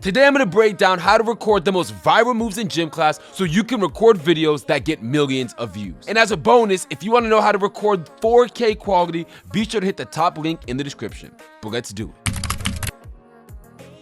Today I'm going to break down how to record the most viral moves in gym class so you can record videos that get millions of views. And as a bonus, if you want to know how to record 4K quality, be sure to hit the top link in the description. But let's do it.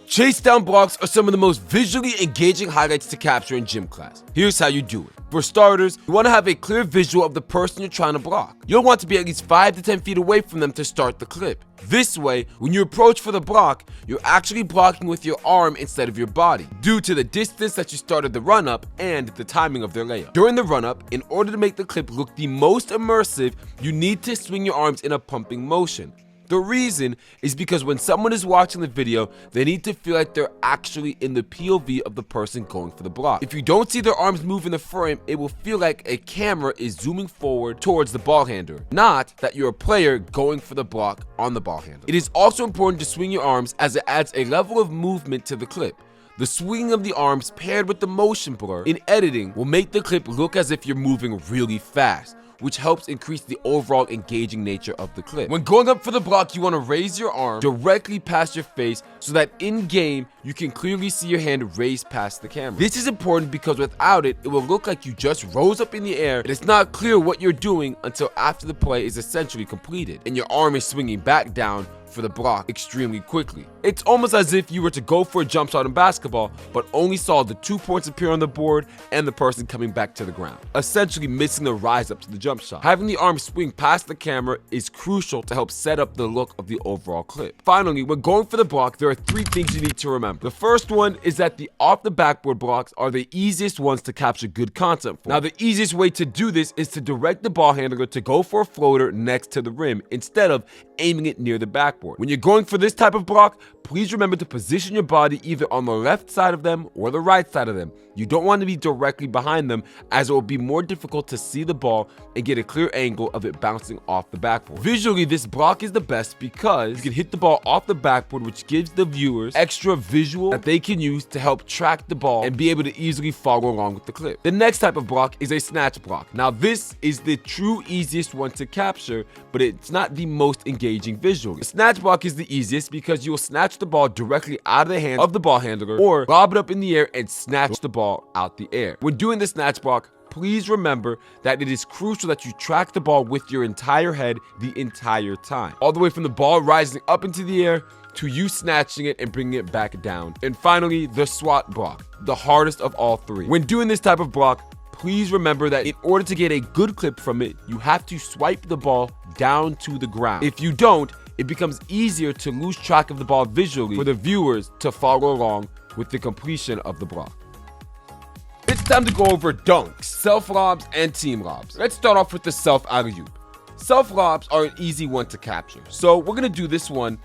Chase down blocks are some of the most visually engaging highlights to capture in gym class. Here's how you do it. For starters, you want to have a clear visual of the person you're trying to block. You'll want to be at least 5 to 10 feet away from them to start the clip. This way, when you approach for the block, you're actually blocking with your arm instead of your body, due to the distance that you started the run-up and the timing of their layup. During the run-up, in order to make the clip look the most immersive, you need to swing your arms in a pumping motion. The reason is because when someone is watching the video, they need to feel like they're actually in the POV of the person going for the block. If you don't see their arms move in the frame, it will feel like a camera is zooming forward towards the ball handler, not that you're a player going for the block on the ball handler. It is also important to swing your arms as it adds a level of movement to the clip. The swinging of the arms paired with the motion blur in editing will make the clip look as if you're moving really fast, which helps increase the overall engaging nature of the clip. When going up for the block, you want to raise your arm directly past your face so that in game, you can clearly see your hand raised past the camera. This is important because without it, it will look like you just rose up in the air and it's not clear what you're doing until after the play is essentially completed and your arm is swinging back down for the block extremely quickly. It's almost as if you were to go for a jump shot in basketball, but only saw the 2 points appear on the board and the person coming back to the ground, essentially missing the rise up to the jump shot. Having the arm swing past the camera is crucial to help set up the look of the overall clip. Finally, when going for the block, there are 3 things you need to remember. The first one is that the off the backboard blocks are the easiest ones to capture good content for. Now, the easiest way to do this is to direct the ball handler to go for a floater next to the rim instead of aiming it near the backboard. When you're going for this type of block, please remember to position your body either on the left side of them or the right side of them. You don't want to be directly behind them, as it will be more difficult to see the ball and get a clear angle of it bouncing off the backboard. Visually, this block is the best because you can hit the ball off the backboard, which gives the viewers extra visual that they can use to help track the ball and be able to easily follow along with the clip. The next type of block is a snatch block. Now, this is the true easiest one to capture, but it's not the most engaging visually. The snatch block is the easiest because you will snatch the ball directly out of the hands of the ball handler or lob it up in the air and snatch the ball out the air. When doing the snatch block, please remember that it is crucial that you track the ball with your entire head the entire time, all the way from the ball rising up into the air to you snatching it and bringing it back down. And finally, the swat block, the hardest of all 3. When doing this type of block, please remember that in order to get a good clip from it, you have to swipe the ball down to the ground. If you don't, it becomes easier to lose track of the ball visually for the viewers to follow along with the completion of the block. It's time to go over dunks, self-lobs, and team lobs. Let's start off with the self-alley-oop. Self-lobs are an easy one to capture, so we're going to do this one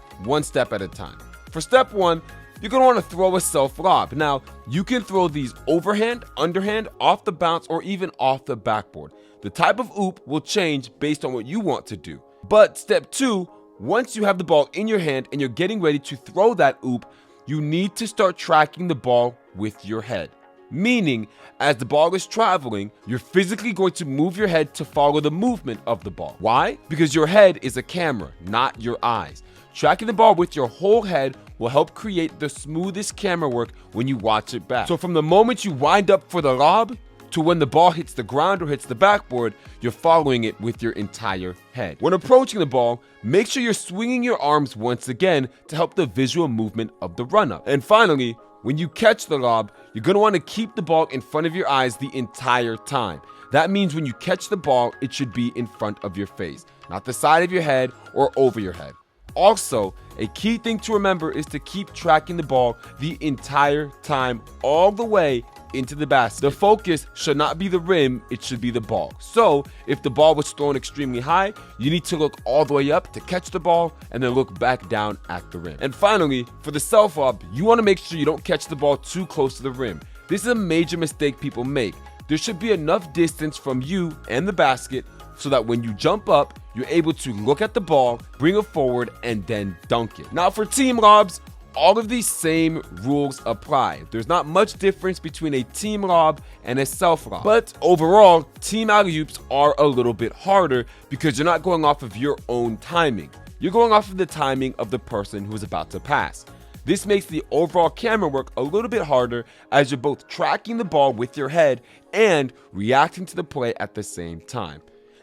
step at a time. For step 1, you're going to want to throw a self-lob. Now, you can throw these overhand, underhand, off the bounce, or even off the backboard. The type of oop will change based on what you want to do. But step 2, once you have the ball in your hand and you're getting ready to throw that oop, you need to start tracking the ball with your head. Meaning, as the ball is traveling, you're physically going to move your head to follow the movement of the ball. Why? Because your head is a camera, not your eyes. Tracking the ball with your whole head will help create the smoothest camera work when you watch it back. So from the moment you wind up for the lob to when the ball hits the ground or hits the backboard, you're following it with your entire head. When approaching the ball, make sure you're swinging your arms once again to help the visual movement of the run-up. And finally, when you catch the lob, you're going to want to keep the ball in front of your eyes the entire time. That means when you catch the ball, it should be in front of your face, not the side of your head or over your head. Also, a key thing to remember is to keep tracking the ball the entire time, all the way into the basket. The focus should not be the rim, it should be the ball. So, if the ball was thrown extremely high, you need to look all the way up to catch the ball and then look back down at the rim. And finally, for the self-lob, you want to make sure you don't catch the ball too close to the rim. This is a major mistake people make. There should be enough distance from you and the basket so that when you jump up, you're able to look at the ball, bring it forward, and then dunk it. Now for team lobs, all of these same rules apply. There's not much difference between a team lob and a self lob. But overall, team alley-oops are a little bit harder because you're not going off of your own timing. You're going off of the timing of the person who is about to pass. This makes the overall camera work a little bit harder as you're both tracking the ball with your head and reacting to the play at the same time.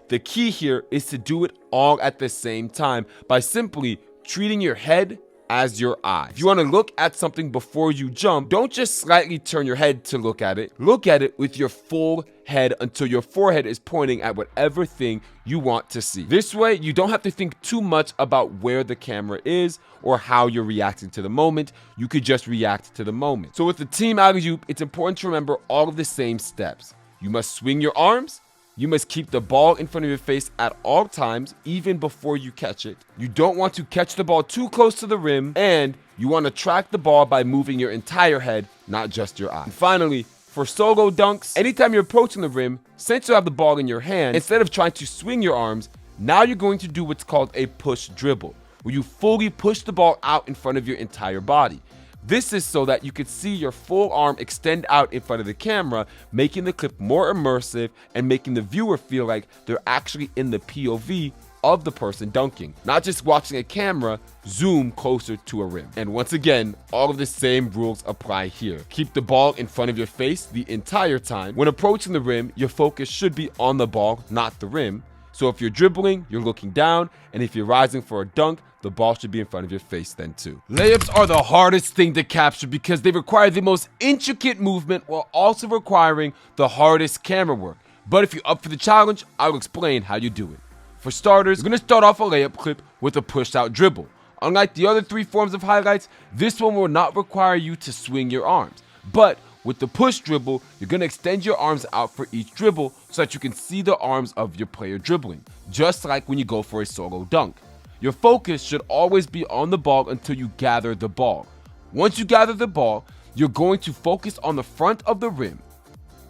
The key here is to do it all at the same time by simply treating your head as your eyes. If you want to look at something before you jump, don't just slightly turn your head to look at it. Look at it with your full head until your forehead is pointing at whatever thing you want to see. This way, you don't have to think too much about where the camera is or how you're reacting to the moment. You could just react to the moment. So with the team alley-oop, it's important to remember all of the same steps. You must swing your arms. You must keep the ball in front of your face at all times, even before you catch it. You don't want to catch the ball too close to the rim, and you want to track the ball by moving your entire head, not just your eye. And finally, for solo dunks, anytime you're approaching the rim, since you have the ball in your hand, instead of trying to swing your arms, now you're going to do what's called a push dribble, where you fully push the ball out in front of your entire body. This is so that you can see your full arm extend out in front of the camera, making the clip more immersive and making the viewer feel like they're actually in the POV of the person dunking, not just watching a camera zoom closer to a rim. And once again, all of the same rules apply here. Keep the ball in front of your face the entire time. When approaching the rim, your focus should be on the ball, not the rim. So if you're dribbling, you're looking down, and if you're rising for a dunk, the ball should be in front of your face then too. Layups are the hardest thing to capture because they require the most intricate movement while also requiring the hardest camera work. But if you're up for the challenge, I'll explain how you do it. For starters, we're going to start off a layup clip with a push-out dribble. Unlike the other three forms of highlights, this one will not require you to swing your arms. But with the push dribble, you're going to extend your arms out for each dribble so that you can see the arms of your player dribbling, just like when you go for a solo dunk. Your focus should always be on the ball until you gather the ball. Once you gather the ball, you're going to focus on the front of the rim.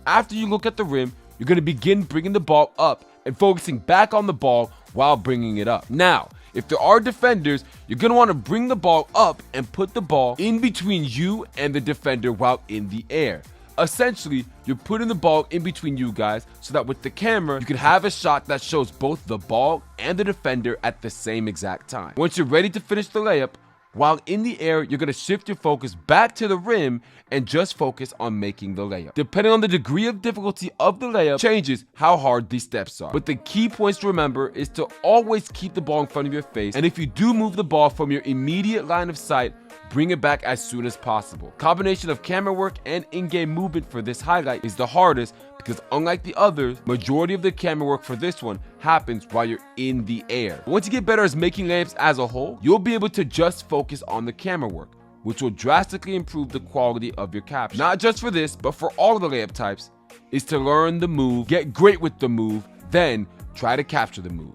After you look at the rim, you're going to begin bringing the ball up and focusing back on the ball while bringing it up. Now, if there are defenders, you're going to want to bring the ball up and put the ball in between you and the defender while in the air. Essentially, you're putting the ball in between you guys so that with the camera, you can have a shot that shows both the ball and the defender at the same exact time. Once you're ready to finish the layup, while in the air, you're going to shift your focus back to the rim and just focus on making the layup. Depending on the degree of difficulty of the layup, changes how hard these steps are. But the key points to remember is to always keep the ball in front of your face, and if you do move the ball from your immediate line of sight, bring it back as soon as possible. Combination of camera work and in-game movement for this highlight is the hardest because unlike the others, majority of the camera work for this one happens while you're in the air. Once you get better at making layups as a whole, you'll be able to just focus on the camera work, which will drastically improve the quality of your capture. Not just for this, but for all of the layup types, is to learn the move, get great with the move, then try to capture the move.